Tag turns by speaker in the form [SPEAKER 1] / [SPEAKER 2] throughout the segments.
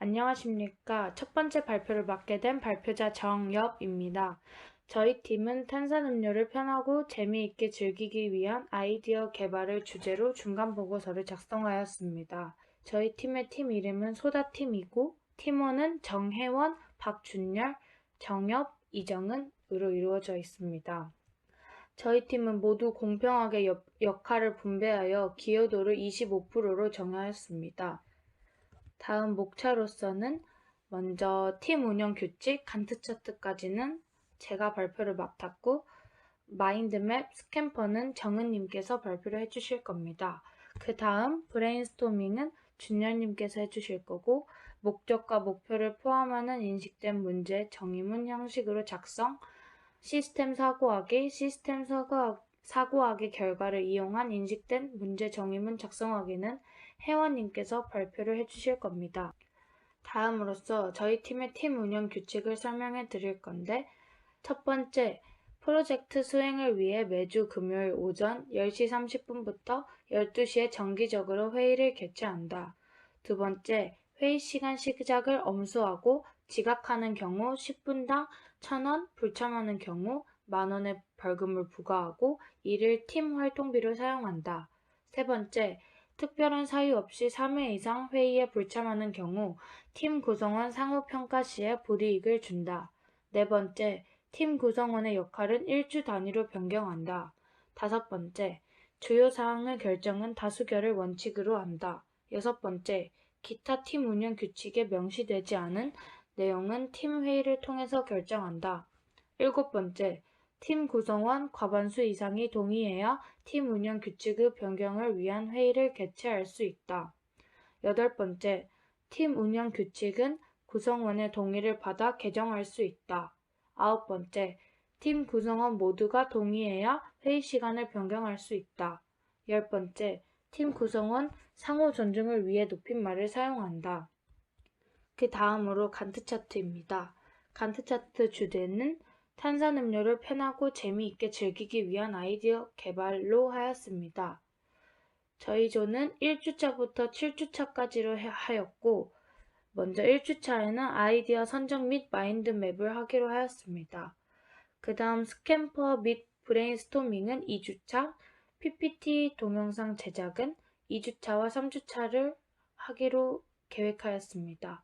[SPEAKER 1] 안녕하십니까. 첫 번째 발표를 맡게 된 발표자 정엽입니다. 저희 팀은 탄산음료를 편하고 재미있게 즐기기 위한 아이디어 개발을 주제로 중간 보고서를 작성하였습니다. 저희 팀의 팀 이름은 소다팀이고 팀원은 정혜원, 박준열, 정엽, 이정은으로 이루어져 있습니다. 저희 팀은 모두 공평하게 역할을 분배하여 기여도를 25%로 정하였습니다. 다음 목차로서는 먼저 팀 운영 규칙, 간트 차트까지는 제가 발표를 맡았고 마인드맵, 스캠퍼는 정은님께서 발표를 해주실 겁니다. 그 다음 브레인스토밍은 준열님께서 해주실 거고 목적과 목표를 포함하는 인식된 문제, 정의문 형식으로 작성, 시스템 사고하기 결과를 이용한 인식된 문제 정의문 작성하기는 회원님께서 발표를 해주실 겁니다. 다음으로써 저희 팀의 팀 운영 규칙을 설명해 드릴 건데 첫 번째, 프로젝트 수행을 위해 매주 금요일 오전 10시 30분부터 12시에 정기적으로 회의를 개최한다. 두 번째, 회의 시간 시작을 엄수하고 지각하는 경우 10분당 1,000원, 불참하는 경우 10,000원의 벌금을 부과하고 이를 팀 활동비로 사용한다. 세 번째, 특별한 사유 없이 3회 이상 회의에 불참하는 경우 팀 구성원 상호평가 시에 불이익을 준다. 네 번째, 팀 구성원의 역할은 일주 단위로 변경한다. 다섯 번째, 주요 사항의 결정은 다수결을 원칙으로 한다. 여섯 번째, 기타 팀 운영 규칙에 명시되지 않은 내용은 팀 회의를 통해서 결정한다. 일곱 번째, 팀 구성원 과반수 이상이 동의해야 팀 운영 규칙의 변경을 위한 회의를 개최할 수 있다. 여덟 번째, 팀 운영 규칙은 구성원의 동의를 받아 개정할 수 있다. 아홉 번째, 팀 구성원 모두가 동의해야 회의 시간을 변경할 수 있다. 열 번째, 팀 구성원 상호 존중을 위해 높임말을 사용한다. 그 다음으로 간트 차트입니다. 간트 차트 주제는 탄산음료를 편하고 재미있게 즐기기 위한 아이디어 개발로 하였습니다. 저희 조는 1주차부터 7주차까지로 하였고 먼저 1주차에는 아이디어 선정 및 마인드맵을 하기로 하였습니다. 그 다음 스캠퍼 및 브레인스토밍은 2주차, PPT 동영상 제작은 2주차와 3주차를 하기로 계획하였습니다.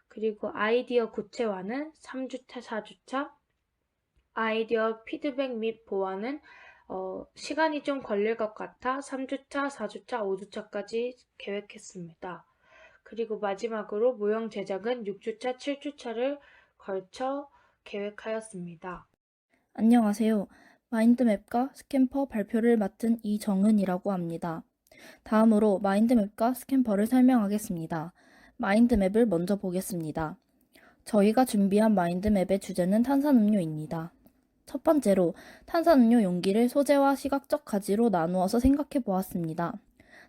[SPEAKER 1] 그리고 아이디어 구체화는 3주차, 4주차, 아이디어 피드백 및 보완은 시간이 좀 걸릴 것 같아 3주차, 4주차, 5주차까지 계획했습니다. 그리고 마지막으로 모형 제작은 6주차, 7주차를 걸쳐 계획하였습니다.
[SPEAKER 2] 안녕하세요. 마인드맵과 스캠퍼 발표를 맡은 이정은이라고 합니다. 다음으로 마인드맵과 스캠퍼를 설명하겠습니다. 마인드맵을 먼저 보겠습니다. 저희가 준비한 마인드맵의 주제는 탄산음료입니다. 첫 번째로 탄산음료 용기를 소재와 시각적 가지로 나누어서 생각해 보았습니다.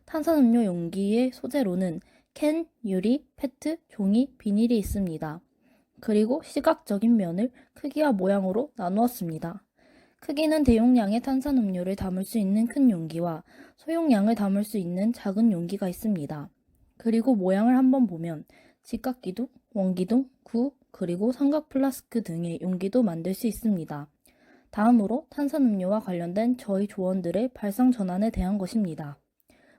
[SPEAKER 2] 탄산음료 용기의 소재로는 캔, 유리, 페트, 종이, 비닐이 있습니다. 그리고 시각적인 면을 크기와 모양으로 나누었습니다. 크기는 대용량의 탄산음료를 담을 수 있는 큰 용기와 소용량을 담을 수 있는 작은 용기가 있습니다. 그리고 모양을 한번 보면 직각기둥, 원기둥, 구, 그리고 삼각 플라스크 등의 용기도 만들 수 있습니다. 다음으로 탄산음료와 관련된 저희 조원들의 발상 전환에 대한 것입니다.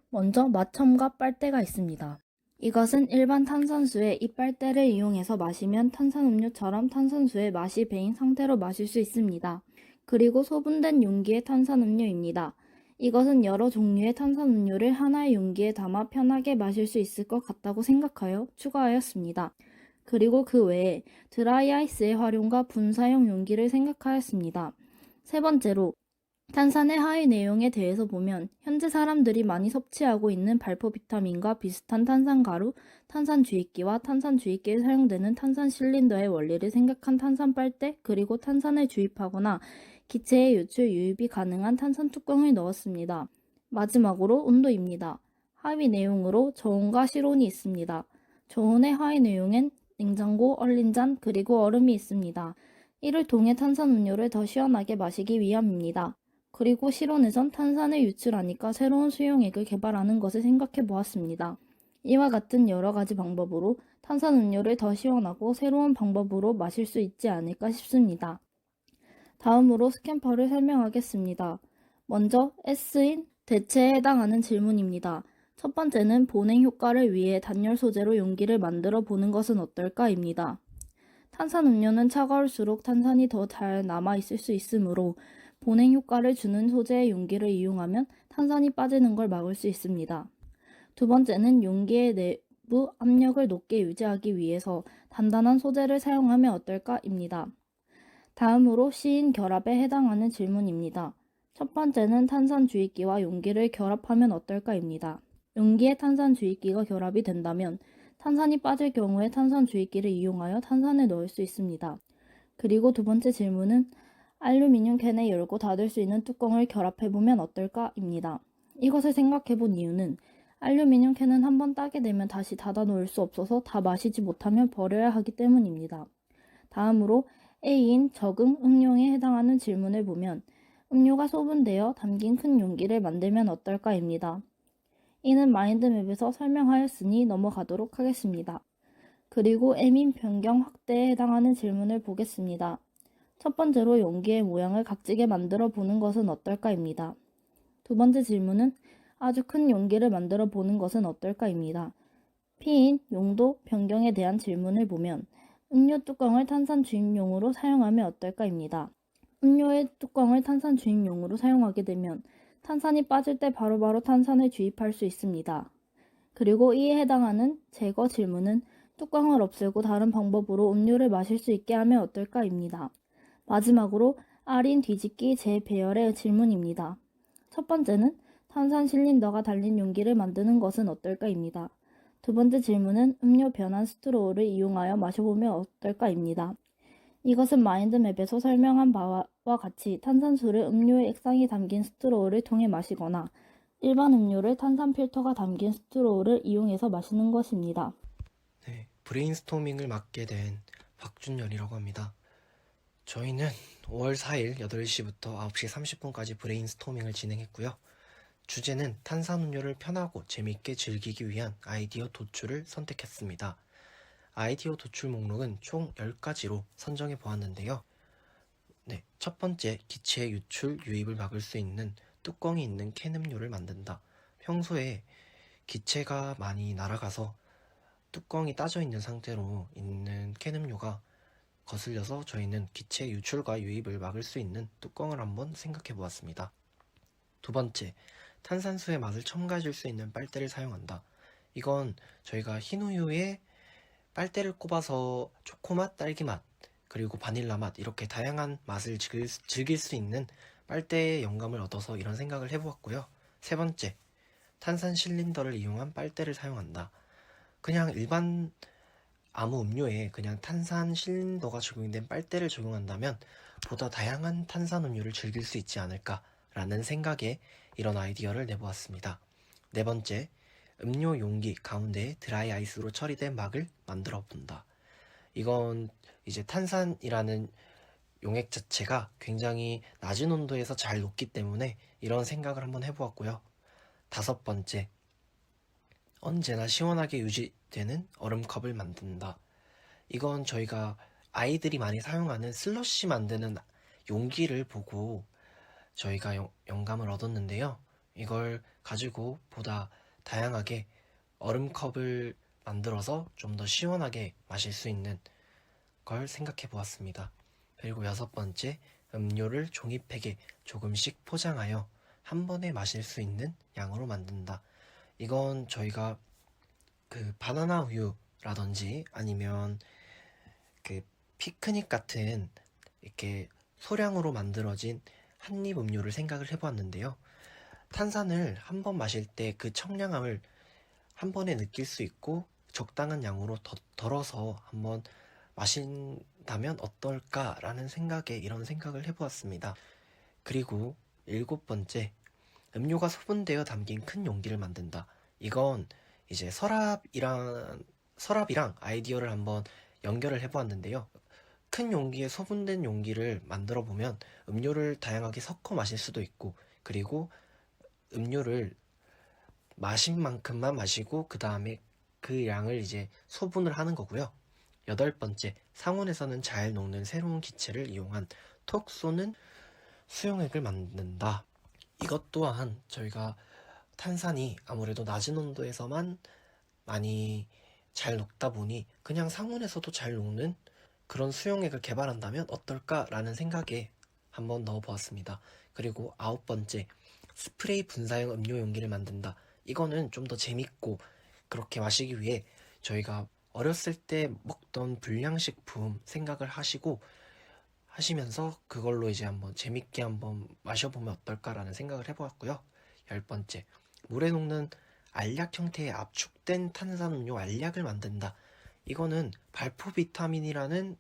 [SPEAKER 2] 먼저 마첨과 빨대가 있습니다. 이것은 일반 탄산수의 이 빨대를 이용해서 마시면 탄산음료처럼 탄산수의 맛이 배인 상태로 마실 수 있습니다. 그리고 소분된 용기의 탄산음료입니다. 이것은 여러 종류의 탄산음료를 하나의 용기에 담아 편하게 마실 수 있을 것 같다고 생각하여 추가하였습니다. 그리고 그 외에 드라이 아이스의 활용과 분사용 용기를 생각하였습니다. 세 번째로 탄산의 하위 내용에 대해서 보면 현재 사람들이 많이 섭취하고 있는 발포 비타민과 비슷한 탄산가루, 탄산주입기와 탄산주입기에 사용되는 탄산 실린더의 원리를 생각한 탄산 빨대, 그리고 탄산을 주입하거나 기체의 유출 유입이 가능한 탄산 뚜껑을 넣었습니다. 마지막으로 온도입니다. 하위 내용으로 저온과 실온이 있습니다. 저온의 하위 내용엔 냉장고, 얼린 잔, 그리고 얼음이 있습니다. 이를 통해 탄산음료를 더 시원하게 마시기 위함입니다. 그리고 실온에선 탄산을 유출하니까 새로운 수용액을 개발하는 것을 생각해 보았습니다. 이와 같은 여러 가지 방법으로 탄산음료를 더 시원하고 새로운 방법으로 마실 수 있지 않을까 싶습니다. 다음으로 스캠퍼를 설명하겠습니다. 먼저 S인 대체에 해당하는 질문입니다. 첫 번째는 보냉 효과를 위해 단열 소재로 용기를 만들어 보는 것은 어떨까입니다. 탄산음료는 차가울수록 탄산이 더 잘 남아있을 수 있으므로 보냉 효과를 주는 소재의 용기를 이용하면 탄산이 빠지는 걸 막을 수 있습니다. 두 번째는 용기의 내부 압력을 높게 유지하기 위해서 단단한 소재를 사용하면 어떨까입니다. 다음으로 C인 결합에 해당하는 질문입니다. 첫 번째는 탄산 주입기와 용기를 결합하면 어떨까입니다. 용기에 탄산 주입기가 결합이 된다면 탄산이 빠질 경우에 탄산 주입기를 이용하여 탄산을 넣을 수 있습니다. 그리고 두 번째 질문은 알루미늄 캔에 열고 닫을 수 있는 뚜껑을 결합해보면 어떨까입니다. 이것을 생각해본 이유는 알루미늄 캔은 한번 따게 되면 다시 닫아 놓을 수 없어서 다 마시지 못하면 버려야 하기 때문입니다. 다음으로 A인 적응 응용에 해당하는 질문을 보면 음료가 소분되어 담긴 큰 용기를 만들면 어떨까입니다. 이는 마인드맵에서 설명하였으니 넘어가도록 하겠습니다. 그리고 M인 변경 확대에 해당하는 질문을 보겠습니다. 첫 번째로 용기의 모양을 각지게 만들어 보는 것은 어떨까입니다. 두 번째 질문은 아주 큰 용기를 만들어 보는 것은 어떨까입니다. P인 용도 변경에 대한 질문을 보면 음료 뚜껑을 탄산 주입용으로 사용하면 어떨까입니다. 음료의 뚜껑을 탄산 주입용으로 사용하게 되면 탄산이 빠질 때 바로바로 탄산을 주입할 수 있습니다. 그리고 이에 해당하는 제거 질문은 뚜껑을 없애고 다른 방법으로 음료를 마실 수 있게 하면 어떨까입니다. 마지막으로 R인 뒤집기 재배열의 질문입니다. 첫 번째는 탄산 실린더가 달린 용기를 만드는 것은 어떨까입니다. 두 번째 질문은 음료 변환 스트로우를 이용하여 마셔보면 어떨까입니다. 이것은 마인드맵에서 설명한 바와 같이 탄산수를 음료의 액상이 담긴 스트로우를 통해 마시거나 일반 음료를 탄산 필터가 담긴 스트로우를 이용해서 마시는 것입니다.
[SPEAKER 3] 네, 브레인스토밍을 맡게 된 박준열이라고 합니다. 저희는 5월 4일 8시부터 9시 30분까지 브레인스토밍을 진행했고요. 주제는 탄산음료를 편하고 재미있게 즐기기 위한 아이디어 도출을 선택했습니다. 아이디어 도출 목록은 총 10가지로 선정해 보았는데요. 네, 첫 번째, 기체 유출, 유입을 막을 수 있는 뚜껑이 있는 캔 음료를 만든다. 평소에 기체가 많이 날아가서 뚜껑이 따져 있는 상태로 있는 캔 음료가 거슬려서 저희는 기체 유출과 유입을 막을 수 있는 뚜껑을 한번 생각해 보았습니다. 두 번째, 탄산수의 맛을 첨가해줄 수 있는 빨대를 사용한다. 이건 저희가 흰우유에 빨대를 꼽아서 초코맛, 딸기맛, 그리고 바닐라 맛 이렇게 다양한 맛을 즐길 수 있는 빨대의 영감을 얻어서 이런 생각을 해보았고요. 세 번째, 탄산 실린더를 이용한 빨대를 사용한다. 그냥 일반 아무 음료에 그냥 탄산 실린더가 적용된 빨대를 적용한다면 보다 다양한 탄산 음료를 즐길 수 있지 않을까라는 생각에 이런 아이디어를 내보았습니다. 네 번째, 음료 용기 가운데에 드라이 아이스로 처리된 막을 만들어 본다. 이건 이제 탄산이라는 용액 자체가 굉장히 낮은 온도에서 잘 녹기 때문에 이런 생각을 한번 해보았고요. 다섯 번째, 언제나 시원하게 유지되는 얼음컵을 만든다. 이건 저희가 아이들이 많이 사용하는 슬러시 만드는 용기를 보고 저희가 영감을 얻었는데요. 이걸 가지고 보다 다양하게 얼음컵을 만들어서 좀 더 시원하게 마실 수 있는 걸 생각해 보았습니다. 그리고 여섯 번째, 음료를 종이팩에 조금씩 포장하여 한 번에 마실 수 있는 양으로 만든다. 이건 저희가 그 바나나 우유라든지 아니면 그 피크닉 같은 이렇게 소량으로 만들어진 한입 음료를 생각을 해보았는데요. 탄산을 한 번 마실 때 그 청량함을 한 번에 느낄 수 있고 적당한 양으로 덜어서 한번 마신다면 어떨까라는 생각에 이런 생각을 해보았습니다. 그리고 일곱 번째, 음료가 소분되어 담긴 큰 용기를 만든다. 이건 이제 서랍이랑 아이디어를 한번 연결을 해보았는데요. 큰 용기에 소분된 용기를 만들어 보면 음료를 다양하게 섞어 마실 수도 있고, 그리고 음료를 마신 만큼만 마시고 그 다음에 그 양을 이제 소분을 하는 거고요. 여덟 번째, 상온에서는 잘 녹는 새로운 기체를 이용한 톡 쏘는 수용액을 만든다. 이것 또한 저희가 탄산이 아무래도 낮은 온도에서만 많이 잘 녹다 보니 그냥 상온에서도 잘 녹는 그런 수용액을 개발한다면 어떨까라는 생각에 한번 넣어보았습니다. 그리고 아홉 번째, 스프레이 분사형 음료 용기를 만든다. 이거는 좀 더 재밌고 그렇게 마시기 위해 저희가 어렸을 때 먹던 불량식품 생각을 하시면서 그걸로 이제 한번 재밌게 한번 마셔보면 어떨까라는 생각을 해보았고요. 열 번째, 물에 녹는 알약 형태의 압축된 탄산음료 알약을 만든다. 이거는 발포 비타민이라는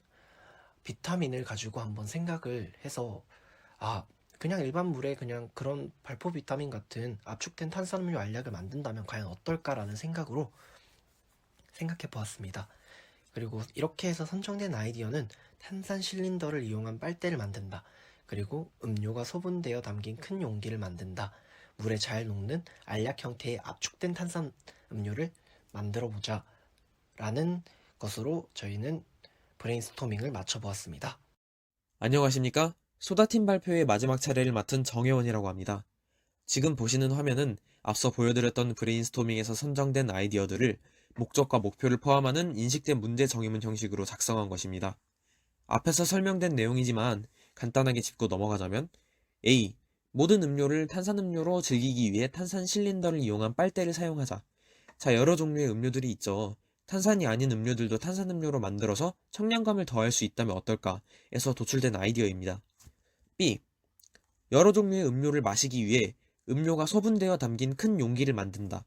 [SPEAKER 3] 비타민을 가지고 한번 생각을 해서 그냥 일반 물에 그냥 그런 발포 비타민 같은 압축된 탄산음료 알약을 만든다면 과연 어떨까라는 생각으로 생각해 보았습니다. 그리고 이렇게 해서 선정된 아이디어는 탄산 실린더를 이용한 빨대를 만든다. 그리고 음료가 소분되어 담긴 큰 용기를 만든다. 물에 잘 녹는 알약 형태의 압축된 탄산 음료를 만들어 보자 라는 것으로 저희는 브레인스토밍을 맞춰보았습니다.
[SPEAKER 4] 안녕하십니까? 소다팀 발표의 마지막 차례를 맡은 정혜원이라고 합니다. 지금 보시는 화면은 앞서 보여드렸던 브레인스토밍에서 선정된 아이디어들을 목적과 목표를 포함하는 인식된 문제 정의문 형식으로 작성한 것입니다. 앞에서 설명된 내용이지만 간단하게 짚고 넘어가자면 A. 모든 음료를 탄산음료로 즐기기 위해 탄산 실린더를 이용한 빨대를 사용하자. 자, 여러 종류의 음료들이 있죠. 탄산이 아닌 음료들도 탄산음료로 만들어서 청량감을 더할 수 있다면 어떨까 에서 도출된 아이디어입니다. B. 여러 종류의 음료를 마시기 위해 음료가 소분되어 담긴 큰 용기를 만든다.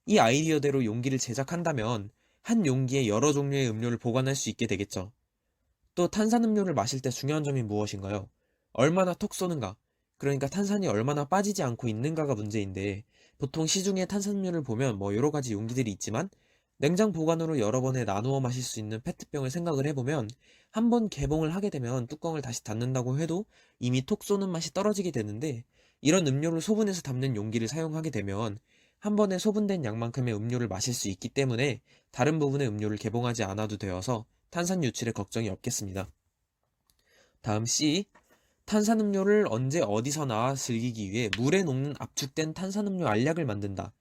[SPEAKER 4] 이 아이디어대로 용기를 제작한다면 한 용기에 여러 종류의 음료를 보관할 수 있게 되겠죠. 또 탄산음료를 마실 때 중요한 점이 무엇인가요? 얼마나 톡 쏘는가? 그러니까 탄산이 얼마나 빠지지 않고 있는가가 문제인데 보통 시중에 탄산음료를 보면 여러 가지 용기들이 있지만 냉장 보관으로 여러 번에 나누어 마실 수 있는 페트병을 생각을 해보면 한 번 개봉을 하게 되면 뚜껑을 다시 닫는다고 해도 이미 톡 쏘는 맛이 떨어지게 되는데 이런 음료를 소분해서 담는 용기를 사용하게 되면 한 번에 소분된 양만큼의 음료를 마실 수 있기 때문에 다른 부분의 음료를 개봉하지 않아도 되어서 탄산 유출에 걱정이 없겠습니다. 다음 C. 탄산음료를 언제 어디서나 즐기기 위해 물에 녹는 압축된 탄산음료 알약을 만든다.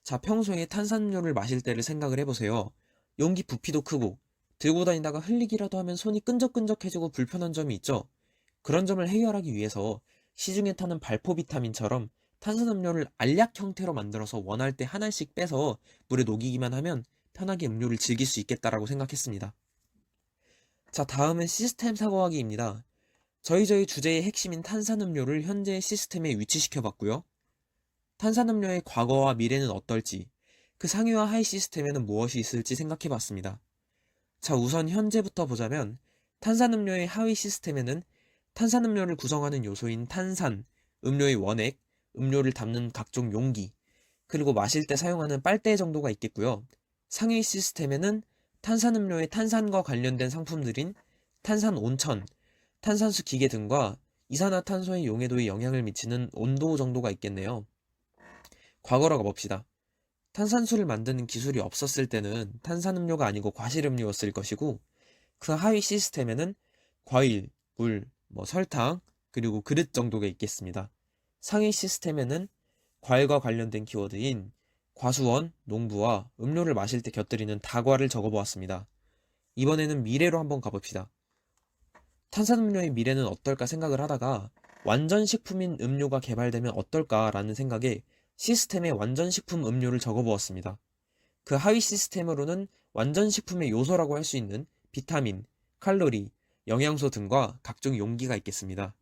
[SPEAKER 4] 자, 평소에 탄산음료를 마실 때를 생각을 해보세요. 용기 부피도 크고 들고 다니다가 흘리기라도 하면 손이 끈적끈적해지고 불편한 점이 있죠. 그런 점을 해결하기 위해서 시중에 타는 발포 비타민처럼 탄산음료를 알약 형태로 만들어서 원할 때 하나씩 빼서 물에 녹이기만 하면 편하게 음료를 즐길 수 있겠다라고 생각했습니다. 자, 다음은 시스템 사고하기입니다. 저희 주제의 핵심인 탄산음료를 현재의 시스템에 위치시켜봤고요. 탄산음료의 과거와 미래는 어떨지, 그 상위와 하위 시스템에는 무엇이 있을지 생각해봤습니다. 자, 우선 현재부터 보자면 탄산음료의 하위 시스템에는 탄산음료를 구성하는 요소인 탄산, 음료의 원액, 음료를 담는 각종 용기, 그리고 마실 때 사용하는 빨대 정도가 있겠고요. 상위 시스템에는 탄산음료의 탄산과 관련된 상품들인 탄산 온천, 탄산수 기계 등과 이산화탄소의 용해도에 영향을 미치는 온도 정도가 있겠네요. 과거로 가봅시다. 탄산수를 만드는 기술이 없었을 때는 탄산음료가 아니고 과실음료였을 것이고 그 하위 시스템에는 과일, 물, 설탕, 그리고 그릇 정도가 있겠습니다. 상위 시스템에는 과일과 관련된 키워드인 과수원, 농부와 음료를 마실 때 곁들이는 다과를 적어보았습니다. 이번에는 미래로 한번 가봅시다. 탄산음료의 미래는 어떨까 생각을 하다가 완전식품인 음료가 개발되면 어떨까라는 생각에 시스템에 완전식품 음료를 적어보았습니다. 그 하위 시스템으로는 완전식품의 요소라고 할 수 있는 비타민, 칼로리, 영양소 등과 각종 용기가 있겠습니다.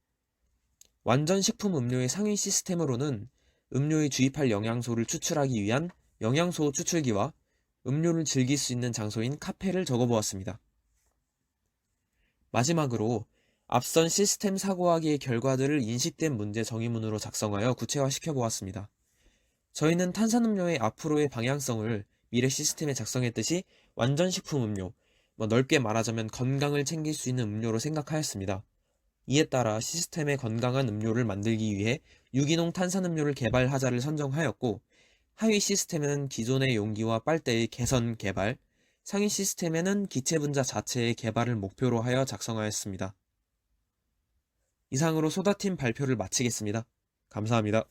[SPEAKER 4] 완전식품 음료의 상위 시스템으로는 음료에 주입할 영양소를 추출하기 위한 영양소 추출기와 음료를 즐길 수 있는 장소인 카페를 적어보았습니다. 마지막으로 앞선 시스템 사고하기의 결과들을 인식된 문제 정의문으로 작성하여 구체화시켜 보았습니다. 저희는 탄산음료의 앞으로의 방향성을 미래 시스템에 작성했듯이 완전식품 음료, 넓게 말하자면 건강을 챙길 수 있는 음료로 생각하였습니다. 이에 따라 시스템의 건강한 음료를 만들기 위해 유기농 탄산음료를 개발하자를 선정하였고 하위 시스템에는 기존의 용기와 빨대의 개선 개발, 상위 시스템에는 기체 분자 자체의 개발을 목표로 하여 작성하였습니다. 이상으로 소다팀 발표를 마치겠습니다. 감사합니다.